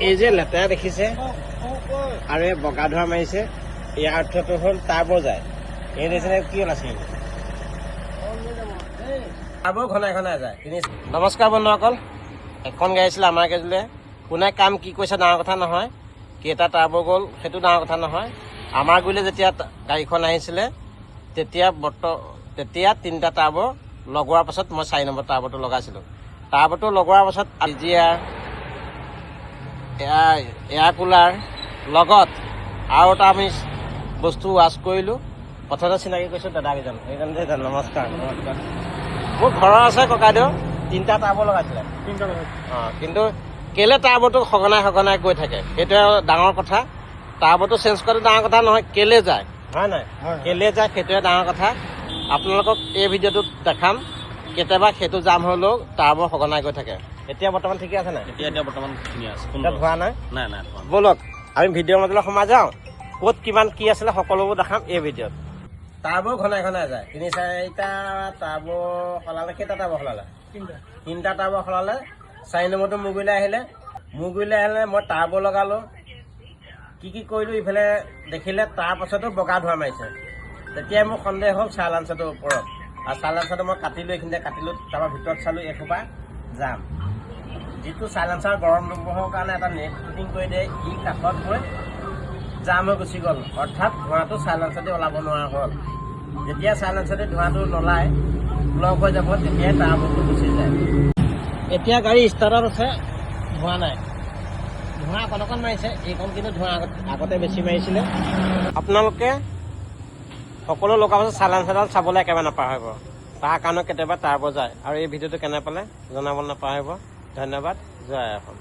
এই যে লেতেৰা দেখিছে আৰু এই বগা ধোৱা মাৰিছে, ইয়াৰ অৰ্থটো হ'ল টাৰ্বো যায়। এই নিচিনা কি হ'ল আছে টাৰ্বো ঘনাই ঘনাই যায়। নমস্কাৰ বন্ধুসকল, এখন গাড়ী আছিলে আমাৰ গাড়ীলৈ। কোনে কাম কি কৰিছে ডাঙৰ কথা নহয়, কেইটা টাৰ্বো গ'ল সেইটো ডাঙৰ কথা নহয়। আমাৰ গুৰিলৈ যেতিয়া গাড়ীখন আহিছিলে তেতিয়া 3টা টাৰ্বো লগোৱাৰ পাছত মই 4 নম্বৰ টাৰ্বোটো লগাইছিলোঁ। টাৰ্বোটো লগোৱাৰ পাছত এয়াৰ কুলাৰ লগত আৰু এটা আমি বস্তু ৱাছ কৰিলোঁ। প্ৰথমতে চিনাকি কৰিছোঁ দাদাকেইজন, সেইকাৰণে নমস্কাৰ। মোৰ ঘৰৰ আছে ককাইদেউ 3টা টাৰ্বো লগাইছিলে। কিন্তু কেলে টাৰ্বোটো সঘনাই গৈ থাকে সেইটোৱে ডাঙৰ কথা। টাৰ্বোটো চেঞ্জ কৰাটো ডাঙৰ কথা নহয়, কেলে যায় হয় নাই, কেলে যায় সেইটোৱে ডাঙৰ কথা। আপোনালোকক এই ভিডিঅ'টোত দেখাম কেতিয়াবা সেইটো জাম হ'লেও টাৰ্বো সঘনাই গৈ থাকে। এতিয়া বৰ্তমান ঠিকে আছে নাই? এতিয়া বৰ্তমান ধুনীয়া আছে, ধোৱা নাই। ব'লক আমি ভিডিঅ'ৰ মাজলৈ সোমাই যাওঁ, ক'ত কিমান কি আছিলে সকলোবোৰ দেখাম এই ভিডিঅ'ত। টাৰ্বো ঘনাই যায়, 3-4টা টাৰ্বো সলালে। কেইটা টাৰ্বো সলালে? 3টা টাৰ্বো সলালে। 4 নম্বৰটো মোৰ গুৰিলৈ আহিলে মই টাৰ্বো লগালোঁ। কি কৰিলোঁ ইফালে দেখিলে, তাৰপাছতো বগা ধোৱা মাৰিছে। তেতিয়াই মোৰ সন্দেহ হ'ল চাইলেঞ্চাৰটোৰ ওপৰত, আৰু চাইলেঞ্চাৰটো মই কাটিলোঁ, এইখিনিতে কাটিলোঁ। তাৰপৰা ভিতৰত চালোঁ এসোপা জাম। যিটো চাইলেঞ্চাৰ গৰম নহ'বৰ কাৰণে এটা নেট ফিটিং কৰি দিয়ে, ই কাষত গৈ জাম হৈ গুচি গ'ল। অৰ্থাৎ ধোঁৱাটো চাইলেঞ্চাৰটো ওলাব নোৱাৰা হ'ল। যেতিয়া চাইলেঞ্চাৰটো ধোঁৱাটো নলায় ব্লক হৈ যাব, তেতিয়াই টাৰ্বোটো গুচি যায়। এতিয়া গাড়ী ষ্টাৰ্টত আছে, ধোঁৱা নাই। ধোঁৱা অকণ মাৰিছে, এইখন কিন্তু ধোঁৱা আগতে বেছি মাৰিছিলে। আপোনালোকে সকলো লগাৰ পাছত চাইলেঞ্চাৰডাল চাবলৈ একেবাৰে নাপাহৰিব, তাৰ কাৰণে কেতিয়াবা টাৰ্বো যায়। আৰু এই ভিডিঅ'টো কেনে পালে জনাব নাপাহৰিব। ধন্যবাদ। জয় অসম।